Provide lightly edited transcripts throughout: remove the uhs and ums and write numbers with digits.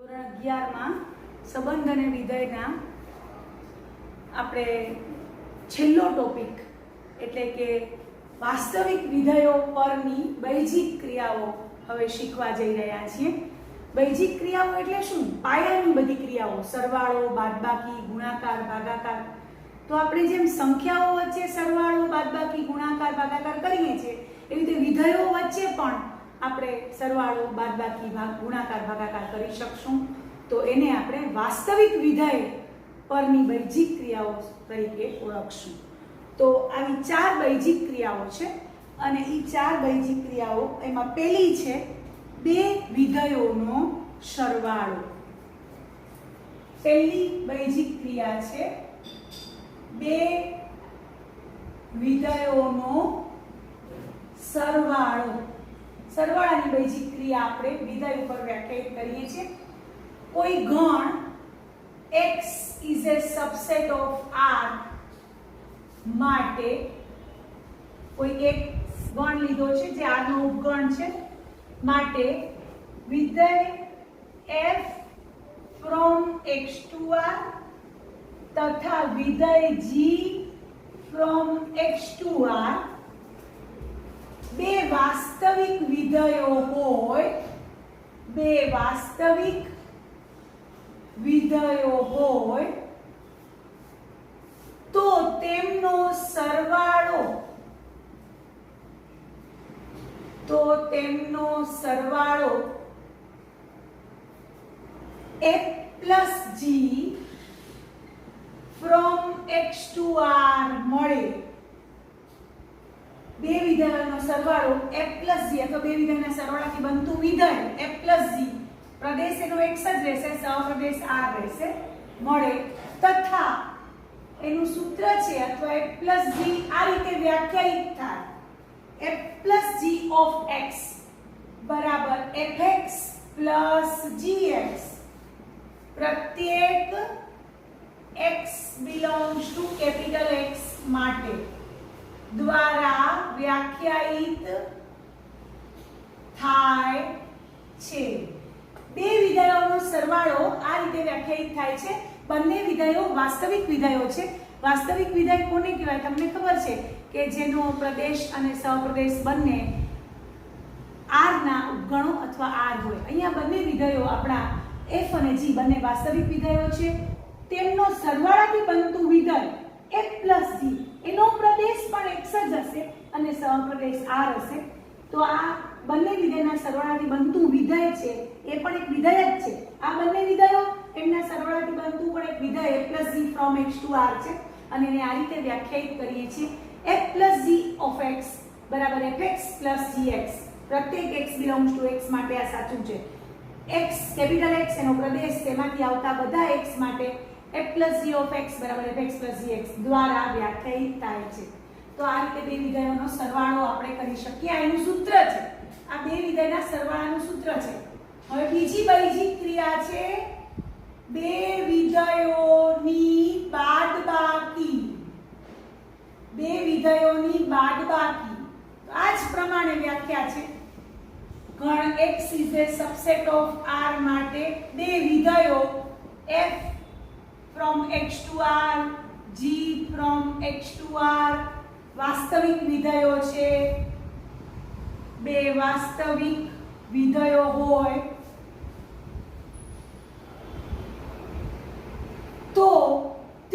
ધોરણ 11 માં સંબંધ અને વિધેયના આપણે છેલ્લો ટોપિક એટલે કે વાસ્તવિક વિધેયો પરની બૈજિક ક્રિયાઓ હવે શીખવા જઈ રહ્યા છીએ। બૈજિક ક્રિયાઓ એટલે શું? પાયાની બધી ક્રિયાઓ, સરવાળો, બાદબાકી, ગુણાકાર, ભાગાકાર। તો આપણે જેમ સંખ્યાઓ વચ્ચે સરવાળો, બાદબાકી, ગુણાકાર, ભાગાકાર કરીએ છીએ એવી રીતે વિધેયો વચ્ચે પણ આપણે સરવાળો, બાદબાકી, ગુણાકાર, ભાગાકાર કરી શકશું। તો એને આપણે વાસ્તવિક વિધેય પરની બૈજિક ક્રિયાઓ તરીકે ઓળખશું। તો આવી 4 બૈજિક ક્રિયાઓ છે અને એ 4 બૈજિક ક્રિયાઓ એમાં પહેલી છે બે વિધેયોનો સરવાળો। પહેલી બૈજિક ક્રિયા છે બે વિધેયોનો સરવાળો। સરવાળાની બૈજિક ક્રિયા આપણે વિધેય ઉપર વ્યાખ્યાયિત કરીએ છીએ। કોઈ ગણ x is a subset of R માટે કોઈ એક ગણ લીધો છે જે R નો ઉપગણ છે માટે વિધેય f from x to R તથા વિધેય g from x to R બે વાસ્તવિક વિધેયો હોય, બે વાસ્તવિક વિધેયો હોય તો તેમનો સરવાળો f plus g from x to R મળે। બે વિધેયોનો સરવાળો f plus g અથવા બે વિધેયના સરવાળાથી બનતું વિધેય f plus g પ્રદેશ એનો એક જ રહેશે, સહપ્રદેશ R રહેશે મળે તથા એનું સૂત્ર છે અથવા f plus g આ રીતે વ્યાખ્યાયિત થાય f plus g of x બરાબર fx plus gx પ્રત્યેક x belongs to capital X માટે દ્વારા વ્યાખ્યાયિત થાય છે। બે વિધેયોનો સરવાળો આ રીતે વ્યાખ્યાયિત થાય છે। બંને વિધેયો વાસ્તવિક વિધેયો છે। વાસ્તવિક વિધેય કોને કહેવાય? તમને ખબર છે કે જેનો પ્રદેશ અને સહપ્રદેશ બંને R ના ઉપગણો અથવા R હોય। અહીંયા બંને વિધેયો આપણા f અને g બંને વાસ્તવિક વિધેયો છે। તેમનો સરવાળાથી બનતું વિધેય f plus g એનો પ્રદેશ પણ એક જ હશે અને સહપ્રદેશ R હશે। તો આ બંને વિધેયના સરવાળાથી બનતું વિધેય છે એ પણ એક વિધેય જ છે। આ બંને વિધેયો એમના સરવાળાથી બનતું પણ એક વિધેય f plus g from x to R છે અને એને આ રીતે વ્યાખ્યાયિત કરીએ છીએ f plus g of x બરાબર fx plus gx પ્રત્યેક x belongs to x માટે આ સાચું છે। x કેપિટલ X એનો પ્રદેશ તેમાંથી આવતા બધા x માટે f plus g of x બરાબર fx plus gx દ્વારા વ્યાખ્યાયિત થાય છે। તો આ રીતે બે વિધેયોનો સરવાળો આપણે કરી શકીએ। આ એનું સૂત્ર છે, આ બે વિધેયના સરવાળાનું સૂત્ર છે। હવે બીજી બૈજિક ક્રિયા છે બે વિધેયોની બાદબાકી। બે વિધેયોની બાદબાકી તો આ જ પ્રમાણે વ્યાખ્યા છે। ગણ x is a subset of R માટે બે વિધેયો f from x to R, g from x to R વાસ્તવિક વિધેયો છે। બે વાસ્તવિક વિધેયો હોય તો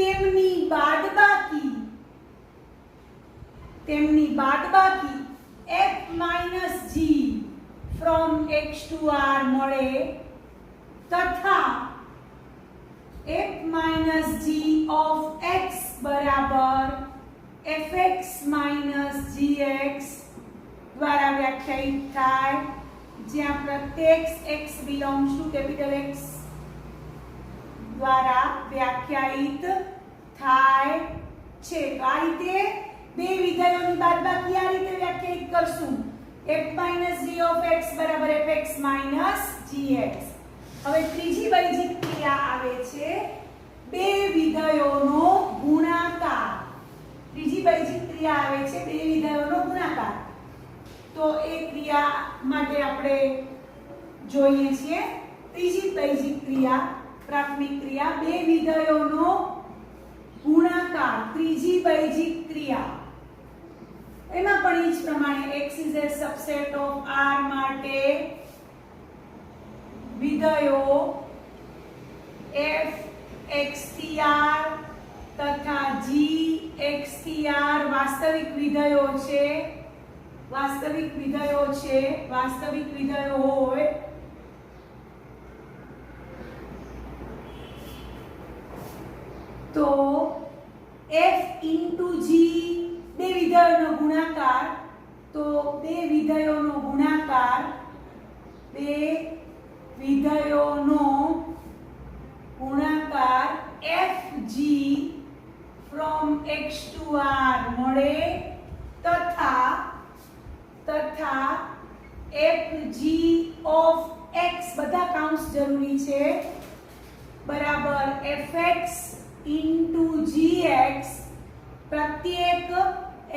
તેમની બાદબાકી f minus g from x to R મળે તથા f minus g of x બરાબર fx minus gx દ્વારા વ્યાખ્યાયિત થાય જ્યાં પ્રત્યેક x belongs to capital X દ્વારા વ્યાખ્યાયિત થાય છે। તો આ રીતે બે વિધેયોની બાદબાકી આ રીતે વ્યાખ્યાયિત કરશું f minus g of x બરાબર fx minus gx। હવે ત્રીજી બૈજિક ક્રિયા આવે છે બે વિધેયોનો ગુણાકાર। ત્રીજી બૈજિક ક્રિયા આવે છે બે વિધેયોનો ગુણાકાર। તો એ ક્રિયા માટે આપણે જોઈએ છીએ ત્રીજી બેઝિક ક્રિયા પ્રાથમિક ક્રિયા બે વિધેયોનો ગુણાકાર ત્રીજી બેઝિક ક્રિયા એમાં પણ એ જ પ્રમાણે x is a subset of r માટે વિધેયો f x થી r તથા g x થી r વાસ્તવિક વિધેયો છે વાસ્તવિક વિધેયો હોય તો f into g બે વિધેયોનો ગુણાકાર તો બે વિધેયોનો ગુણાકાર fg from x to r મળે તથા fg of x બધા કાઉન્ટ્સ જરૂરી છે બરાબર fx into gx પ્રત્યેક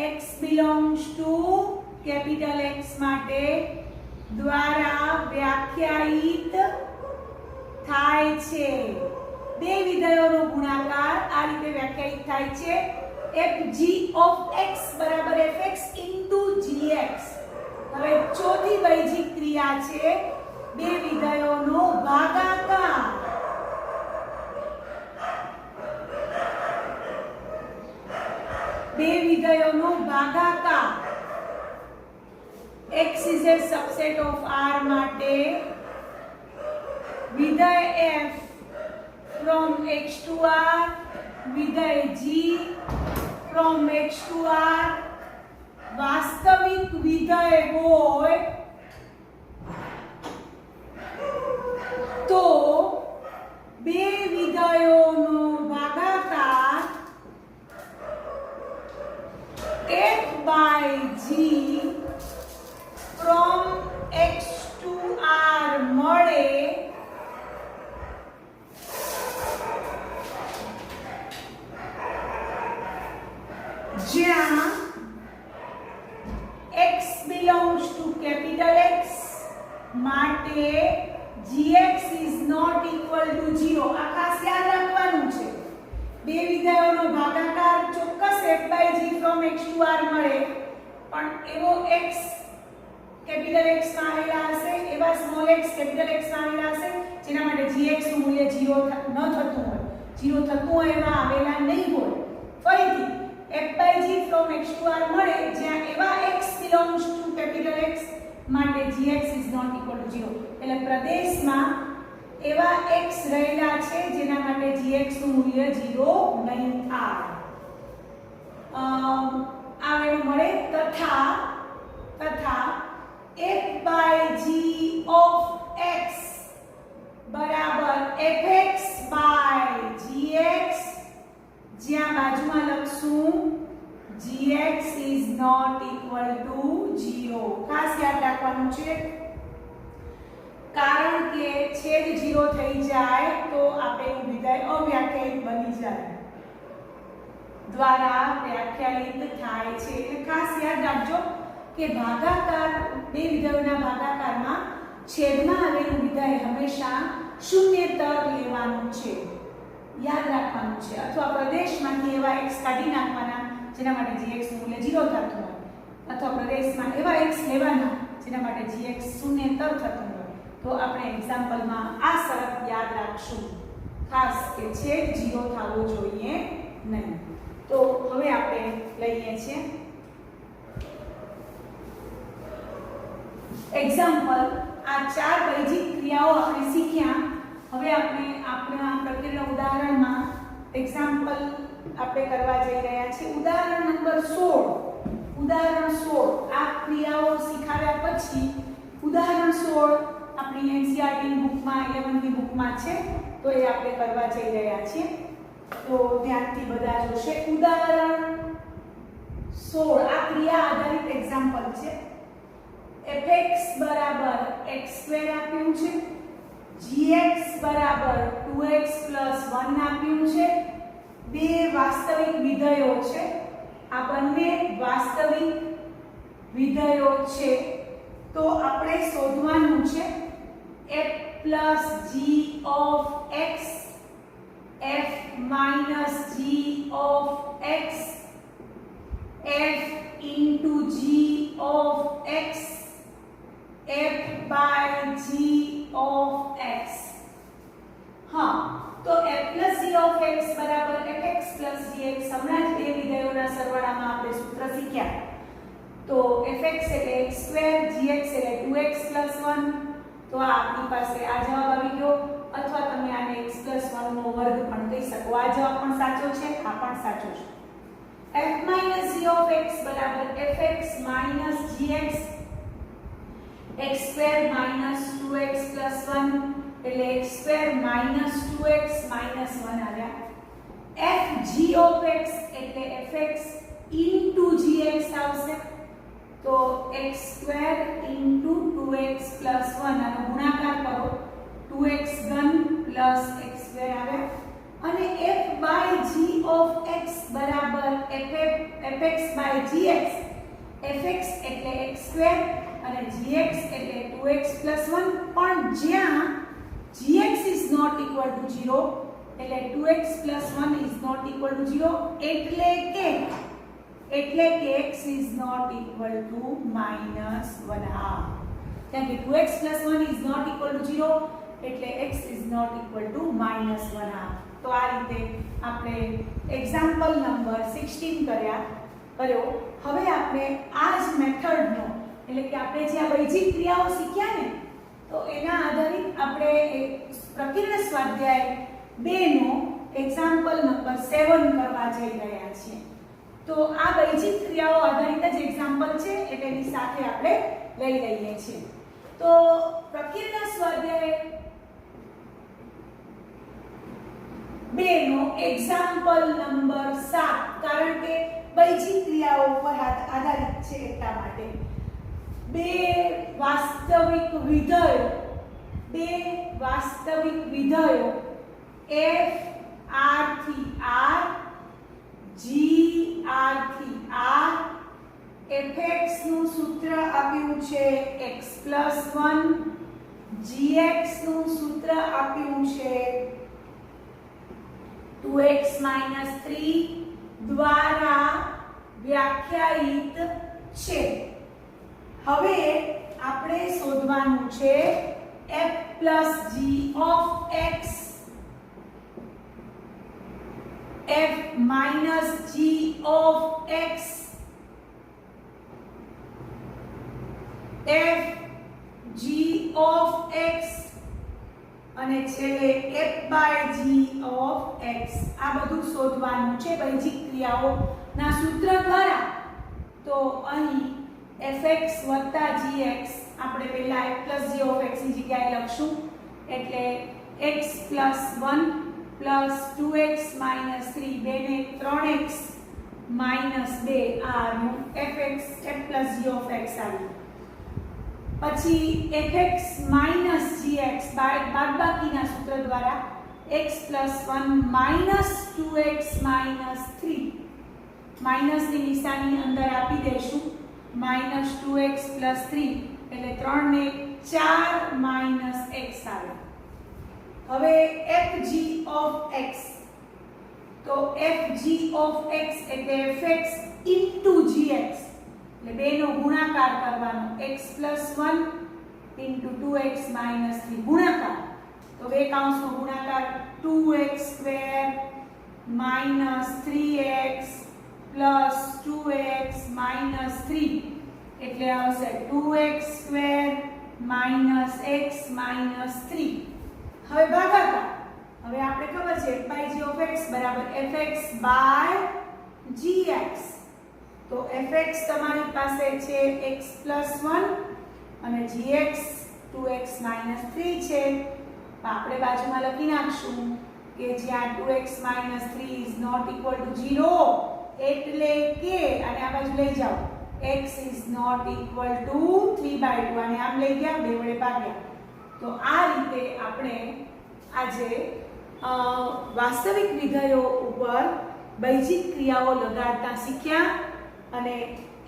x belongs to capital X માટે દ્વારા વ્યાખ્યાયિત થાય છે બે વિધેયોનો ગુણાકાર આ રીતે વ્યાખ્યાયિત થાય છે fg of x બરાબર fx into gx હવે ચોથી બેઝિક ક્રિયા છે બે વિધેયોનો ભાગાકાર બે વિધેયોનો ભાગાકાર x is a subset of r માટે વિધેય f from x to r વિધેય g from x to r વાસ્તવિક વિધેય હોય તો બે વિધેયોનો ભાગાકાર f by g from x to r મળે જ્યાં x belongs to capital X માટે gx is not equal to 0 આ ખાસ યાદ રાખવાનું છે બે વિધેયોનો ભાગાકાર ચોક્કસ f by g from x to r મળે પણ એવો x કેપિટલ X માં આવેલા હશે એવા સ્મોલ x કેપિટલ X માં આવેલા હશે જેના માટે gx નું મૂલ્ય 0 ન થતું હોય 0 થતું હોય એવા આવેલા નહીં હોય ફરીથી f by g from x to r મળે જ્યાં એવા x belongs to capital X માટે gx is not equal to 0 એટલે પ્રદેશમાં એવા x રહેલા છે જેના માટે gx નું મૂલ્ય 0 નહીં થાય આવેલું મળે તથા f by g of x બરાબર fx by gx જ્યાં બાજુમાં લખશું gx is not equal to 0 ખાસ યાદ રાખવાનું છે કારણ કે છેદ 0 થઈ જાય તો આપેલું વિધેય અવ્યાખ્યાયિત બની જાય દ્વારા વ્યાખ્યાયિત થાય છે એટલે ખાસ યાદ રાખજો કે ભાગાકાર બે વિધેયોના ભાગાકારમાં છેદમાં આવેલું વિધેય હંમેશા શૂન્યતર લેવાનું છે યાદ રાખવાનું છે અથવા પ્રદેશમાંથી એવા x કાઢી નાખવાના જેના માટે gx નું મૂલ્ય 0 થતું હોય અથવા પ્રદેશમાં એવા x લેવાના જેના માટે gx શૂન્યતર થતું હોય તો આપણે એક્ઝામ્પલમાં આ શરત યાદ રાખશું ખાસ કે છેદ 0 થવો જોઈએ નહીં તો હવે આપણે લઈએ છીએ એક્ઝામ્પલ આ ચાર બેઝિક ક્રિયાઓ આપણે શીખ્યા હવે આપણે આપણા પ્રત્યેના ઉદાહરણમાં એક્ઝામ્પલ આપણે કરવા જઈ રહ્યા છીએ ઉદાહરણ નંબર 16 ઉદાહરણ 16 આ ક્રિયાઓ શીખવ્યા પછી ઉદાહરણ 16 આપણી NCERT ની બુકમાં 11 ની બુકમાં છે તો એ આપણે કરવા જઈ રહ્યા છીએ તો ધ્યાનથી બધા જોશે ઉદાહરણ 16 આ ક્રિયા આધારિત એક્ઝામ્પલ છે fx બરાબર x² આપ્યું છે gx બરાબર 2x + 1 આપ્યું છે બે વાસ્તવિક વિધેયો છે આ બંને વાસ્તવિક વિધેયો છે તો આપણે શોધવાનું છે f plus g of x, f minus g of x, f into g of x, f by g of x. हाँ, तो f plus g of x बराबर fx plus gx હમણાં જ બે વિધેયોના સરવાળામાં આપણે સૂત્ર શીખ્યા. તો fx એટલે x સ્ક્વેર, gx એટલે 2x plus 1. તો આ આપણી પાસે આ જવાબ આવી ગયો, અથવા તમે આને x plus 1 નો વર્ગ પણ કહી શકો. આ જવાબ પણ સાચો છે, આ પણ સાચો છે. f minus g of x બરાબર fx minus gx, x square minus 2x plus 1 એટલે x square minus 2x minus 1 આવ્યા. f g of x એટલે fx into gx આવશે. તો x square into 2x plus 1 આનો ગુણાકાર કરો, 2x ઘન plus x square આવ્યા. અને f by g of x બરાબર fx by gx, fx એટલે x square અને gx એટલે 2x plus 1. પણ જ્યાં gx is not equal to 0 એટલે 2x plus 1 is not equal to 0 એટલે કે x is not equal to minus 1/2. કેમ કે 2x plus 1 is not equal to 0 એટલે x is not equal to minus 1/2. તો આ રીતે આપણે એક્ઝામ્પલ નંબર 16 કર્યો. હવે આપણે આ જ મેથડનો એટલે કે આપણે જે આ વૈજિક ક્રિયાઓ શીખ્યા ને, તો એના આધારિત આપણે પ્રકીર્ણ સ્વાધ્યાય 2 નો એક્ઝામ્પલ નંબર 7 કરવા જઈ રહ્યા છીએ. તો આ વૈજિક ક્રિયાઓ આધારિત જ એક્ઝામ્પલ છે એટલે એની સાથે આપણે લઈ લઈએ છીએ. તો પ્રકીર્ણ સ્વાધ્યાય 2 નો એક્ઝામ્પલ નંબર 7, કારણ કે વૈજિક ક્રિયાઓ પર આધારિત છે એટલા માટે. બે વાસ્તવિક વિધેયો f r થી r, g r થી r, fx નું સૂત્ર આપ્યું છે x plus 1, gx નું સૂત્ર આપ્યું છે 2x minus 3 દ્વારા વ્યાખ્યાયિત છે. હવે આપણે શોધવાનું છે f plus g of x, f minus g of x, f g of x અને છેલ્લે f by g of x. આ બધું શોધવાનું છે વૈજિક ક્રિયાઓના સૂત્ર દ્વારા. તો અહીં fx gx આપણે પહેલા f plus g of x ની જગ્યાએ લખશું એટલે x plus 1 plus 2x minus 3 બેને 3x minus 2 આ fx f plus g of x આવ્યું. પછી fx minus gx બાદબાકીના સૂત્ર દ્વારા x plus 1 minus 2x minus 3 માઈનસની નિશાની અંદર આપી દઈશું minus 2x plus 3 એટલે 3 ને 4 minus x આવે. હવે fg of x, તો fg of x એટલે fx into gx એટલે બેનો ગુણાકાર કરવાનો, x plus 1 into 2x minus 3 ગુણાકાર. તો બે કૌંસનો ગુણાકાર 2x square minus 3x plus 2x minus 3 એટલે આવશે 2x square minus x minus 3. હવે ભાગાકાર. હવે આપણે ખબર છે f by g of x બરાબર fx by gx. તો fx તમારી પાસે છે x plus 1 અને gx 2x minus 3 છે. આપણે બાજુમાં લખી નાખશું કે જ્યાં 2x minus 3 is not equal to 0 એટલે કે આને આ બાજુ લઈ જાઓ x is not equal to 3/2 અને આમ લઈ ગયા 2 વડે ભાગ્યા. તો આ રીતે આપણે આજે વાસ્તવિક વિધેયો ઉપર વૈજિક ક્રિયાઓ લગાડતા શીખ્યા. અને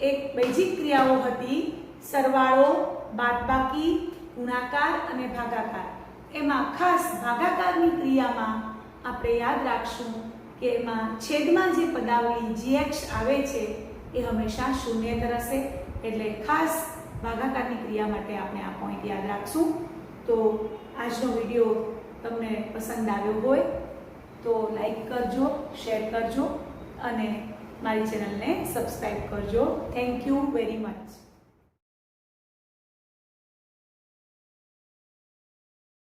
એક વૈજિક ક્રિયાઓ હતી સરવાળો, બાદબાકી, ગુણાકાર અને ભાગાકાર. એમાં ખાસ ભાગાકારની ક્રિયામાં આપણે યાદ રાખશું કે એમાં છેદમાં જે પદાવલી GX આવે છે એ હંમેશા શૂન્યેતર હશે, એટલે ખાસ ભાગાકારની ક્રિયા માટે આપણે આ પોઈન્ટ યાદ રાખશું. તો આજનો વિડીયો તમને પસંદ આવ્યો હોય તો લાઈક કરજો, શેર કરજો અને મારી ચેનલને સબસ્ક્રાઈબ કરજો. Thank you very much.